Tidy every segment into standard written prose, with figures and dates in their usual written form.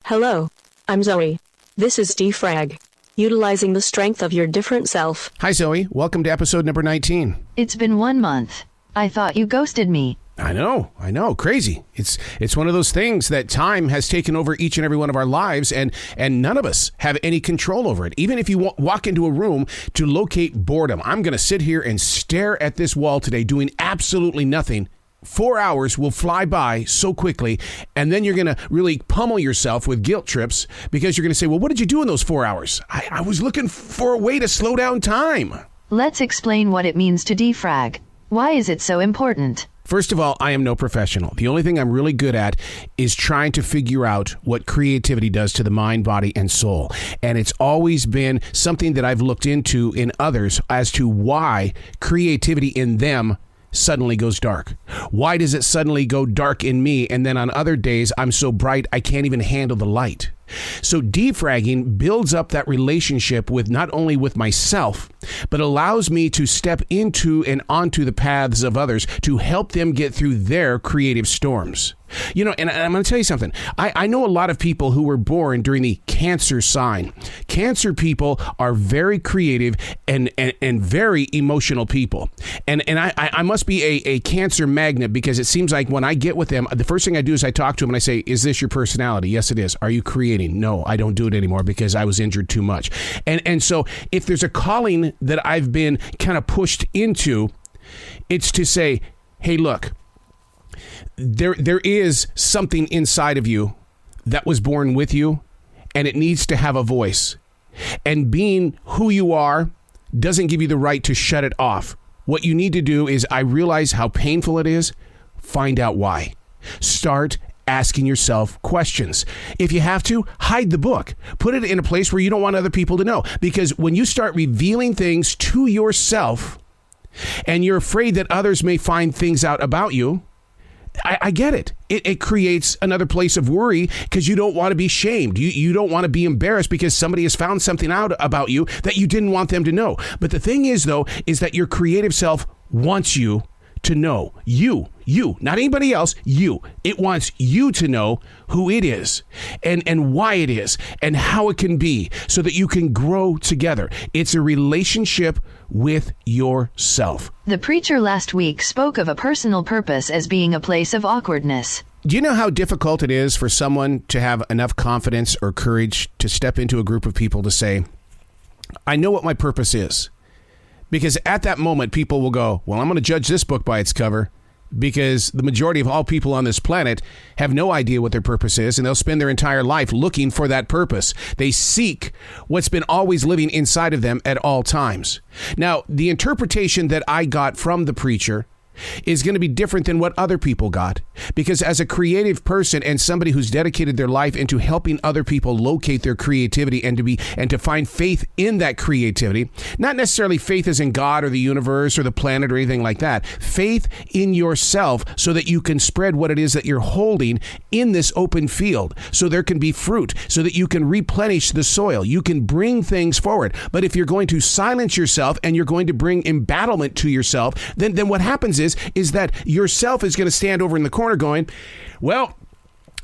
Hello, I'm Zoe. This is Frag, utilizing the strength of your different self. Hi, Zoe. Welcome to episode number 19. It's been 1 month. I thought you ghosted me. I know. Crazy. It's one of those things that time has taken over each and every one of our lives, and none of us have any control over it. Even if you walk into a room to locate boredom, I'm going to sit here and stare at this wall today doing absolutely nothing. 4 hours will fly by so quickly, and then you're going to really pummel yourself with guilt trips because you're going to say, well, what did you do in those 4 hours? I was looking for a way to slow down time. Let's explain what it means to defrag. Why is it so important? First of all, I am no professional. The only thing I'm really good at is trying to figure out what creativity does to the mind, body, and soul. And it's always been something that I've looked into in others as to why creativity in them suddenly goes dark. Why does it suddenly go dark in me? And then on other days, I'm so bright, I can't even handle the light. So defragging builds up that relationship with not only with myself, but allows me to step into and onto the paths of others to help them get through their creative storms. You know, and I'm going to tell you something. I know a lot of people who were born during the Cancer sign. Cancer people are very creative and very emotional people. And I must be a Cancer magnet because it seems like when I get with them, the first thing I do is I talk to them and I say, is this your personality? Yes, it is. Are you creating? No, I don't do it anymore because I was injured too much. And so if there's a calling that I've been kind of pushed into, it's to say, hey, look, there is something inside of you that was born with you, and it needs to have a voice. And being who you are doesn't give you the right to shut it off. What you need to do is, I realize how painful it is. Find out why. Start asking yourself questions. If you have to, hide the book. Put it in a place where you don't want other people to know. Because when you start revealing things to yourself, and you're afraid that others may find things out about you, I get it. It creates another place of worry because you don't want to be shamed. You don't want to be embarrassed because somebody has found something out about you that you didn't want them to know. But the thing is, though, is that your creative self wants you to know. You, not anybody else, you. It wants you to know who it is and why it is and how it can be so that you can grow together. It's a relationship with yourself. The preacher last week spoke of a personal purpose as being a place of awkwardness. Do you know how difficult it is for someone to have enough confidence or courage to step into a group of people to say, I know what my purpose is? Because at that moment, people will go, well, I'm going to judge this book by its cover, because the majority of all people on this planet have no idea what their purpose is, and they'll spend their entire life looking for that purpose. They seek what's been always living inside of them at all times. Now, the interpretation that I got from the preacher is going to be different than what other people got. Because as a creative person and somebody who's dedicated their life into helping other people locate their creativity and to find faith in that creativity, not necessarily faith as in God or the universe or the planet or anything like that, faith in yourself so that you can spread what it is that you're holding in this open field, so there can be fruit, so that you can replenish the soil, you can bring things forward. But if you're going to silence yourself and you're going to bring embattlement to yourself, then what happens is that yourself is going to stand over in the corner going, well,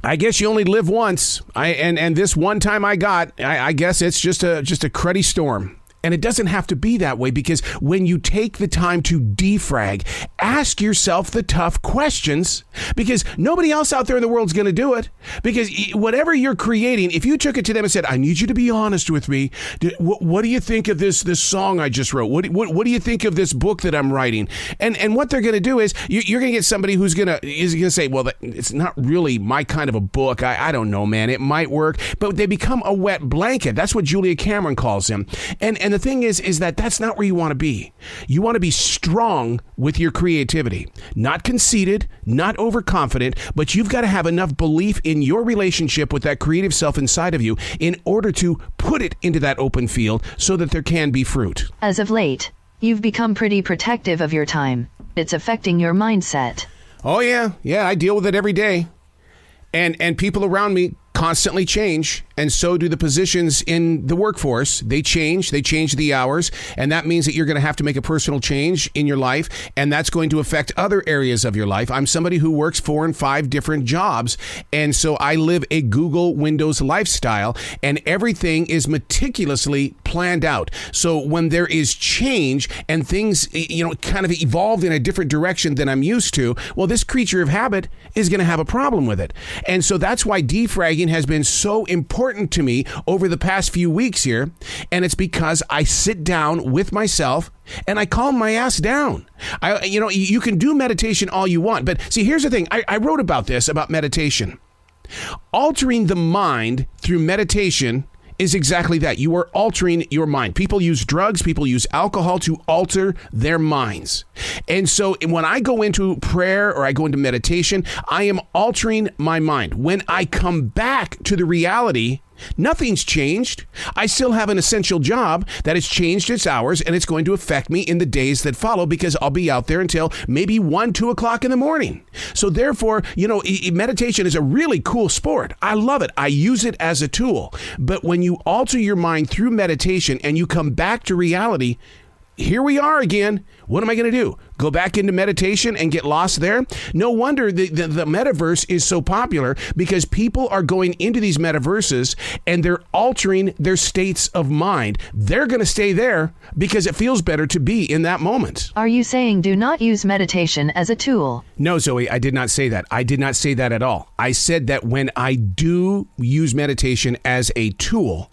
I guess you only live once. And this one time I guess it's just a cruddy storm. And it doesn't have to be that way, because when you take the time to defrag, ask yourself the tough questions, because nobody else out there in the world is going to do it. Because whatever you're creating, if you took it to them and said, I need you to be honest with me. What do you think of this song I just wrote? What do you think of this book that I'm writing? And what they're going to do is you're going to get somebody who's going to say, well, it's not really my kind of a book. I don't know, man. It might work. But they become a wet blanket. That's what Julia Cameron calls them. And the thing is that that's not where you want to be. You want to be strong with your creativity, not conceited, not overconfident, but you've got to have enough belief in your relationship with that creative self inside of you in order to put it into that open field so that there can be fruit. As of late, you've become pretty protective of your time. It's affecting your mindset. Oh, yeah. Yeah, I deal with it every day. And people around me constantly change, and so do the positions in the workforce. They change the hours, and that means that you're going to have to make a personal change in your life, and that's going to affect other areas of your life. I'm somebody who works 4 and 5 different jobs, and so I live a Google Windows lifestyle, and everything is meticulously planned out. So when there is change and things, kind of evolve in a different direction than I'm used to, well, this creature of habit is going to have a problem with it. And so that's why defragging has been so important to me over the past few weeks here. And it's because I sit down with myself and I calm my ass down. You can do meditation all you want, but see, here's the thing. I wrote about this, about meditation. Altering the mind through meditation is exactly that. You are altering your mind. People use drugs, people use alcohol to alter their minds. And so when I go into prayer or I go into meditation, I am altering my mind. When I come back to the reality, nothing's changed. I still have an essential job that has changed its hours, and it's going to affect me in the days that follow because I'll be out there until maybe 1, 2 o'clock in the morning. So therefore, meditation is a really cool sport. I love it. I use it as a tool. But when you alter your mind through meditation and you come back to reality, here we are again. What am I going to do? Go back into meditation and get lost there? No wonder the metaverse is so popular, because people are going into these metaverses and they're altering their states of mind. They're going to stay there because it feels better to be in that moment. Are you saying do not use meditation as a tool? No, Zoe, I did not say that. I did not say that at all. I said that when I do use meditation as a tool,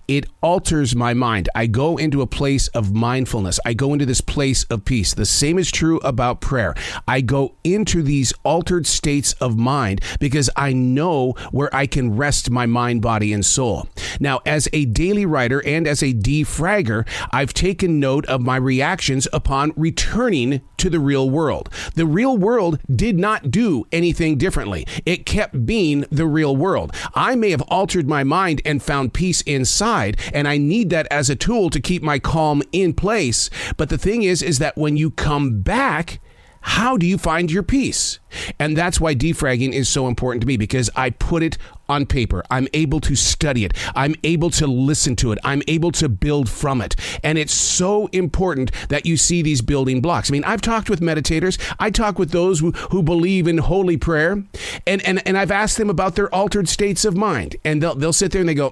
it alters my mind. I go into a place of mindfulness. I go into this place of peace. The same is true about prayer. I go into these altered states of mind because I know where I can rest my mind, body, and soul. Now, as a daily writer and as a defragger, I've taken note of my reactions upon returning to the real world. The real world did not do anything differently. It kept being the real world. I may have altered my mind and found peace inside, and I need that as a tool to keep my calm in place. But the thing is that when you come back, how do you find your peace? And that's why defragging is so important to me, because I put it on paper. I'm able to study it. I'm able to listen to it. I'm able to build from it. And it's so important that you see these building blocks. I mean, I've talked with meditators. I talk with those who believe in holy prayer. And I've asked them about their altered states of mind. And they'll sit there and they go,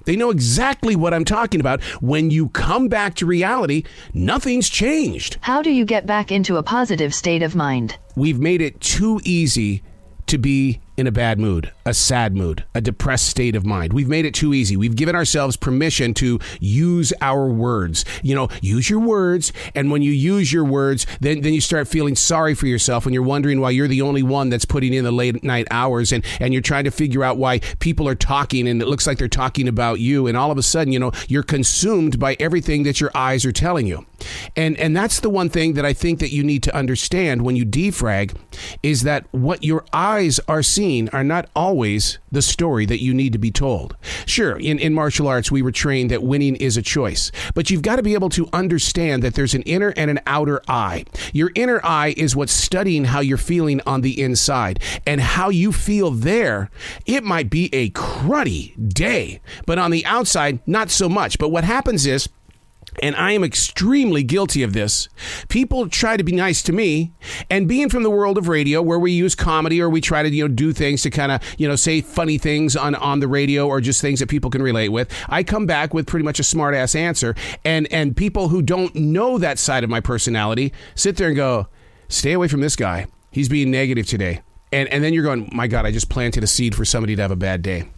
They know exactly what I'm talking about. When you come back to reality, nothing's changed. How do you get back into a positive state of mind? We've made it too easy to be in a bad mood, a sad mood, a depressed state of mind. We've made it too easy. We've given ourselves permission to use our words. Use your words. And when you use your words, then you start feeling sorry for yourself when you're wondering why you're the only one that's putting in the late night hours, and you're trying to figure out why people are talking and it looks like they're talking about you. And all of a sudden, you're consumed by everything that your eyes are telling you. And that's the one thing that I think that you need to understand when you defrag, is that what your eyes are seeing are not always the story that you need to be told. Sure, in martial arts, we were trained that winning is a choice, but you've got to be able to understand that there's an inner and an outer eye. Your inner eye is what's studying how you're feeling on the inside, and how you feel there. It might be a cruddy day, but on the outside, not so much. But what happens is, and I am extremely guilty of this, people try to be nice to me, and being from the world of radio where we use comedy, or we try to do things to kind of say funny things on the radio, or just things that people can relate with, I come back with pretty much a smart ass answer, and people who don't know that side of my personality sit there and go, stay away from this guy, he's being negative today. And then you're going, my God, I just planted a seed for somebody to have a bad day.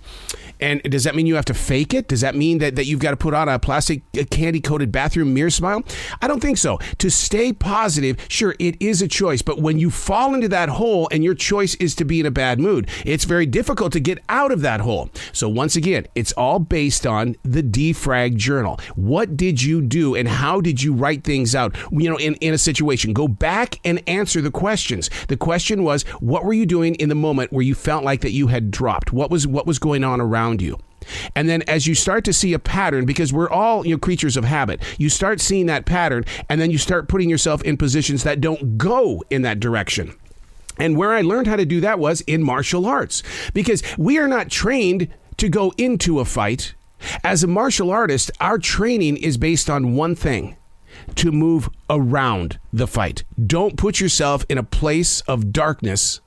And does that mean you have to fake it? Does that mean that you've got to put on a plastic candy-coated bathroom mirror smile? I don't think so. To stay positive, sure, it is a choice. But when you fall into that hole and your choice is to be in a bad mood, it's very difficult to get out of that hole. So once again, it's all based on the defrag journal. What did you do and how did you write things out in a situation? Go back and answer the questions. The question was, what were you doing in the moment where you felt like that you had dropped? What was going on around you? And then as you start to see a pattern, because we're all creatures of habit, you start seeing that pattern, and then you start putting yourself in positions that don't go in that direction. And where I learned how to do that was in martial arts, because we are not trained to go into a fight. As a martial artist, our training is based on one thing: to move around the fight. Don't put yourself in a place of darkness.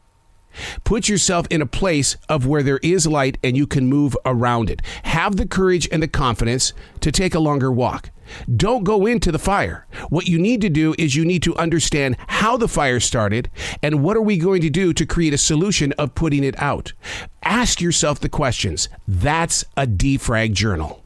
Put yourself in a place of where there is light and you can move around it. Have the courage and the confidence to take a longer walk. Don't go into the fire. What you need to do is you need to understand how the fire started and what are we going to do to create a solution of putting it out. Ask yourself the questions. That's a defrag journal.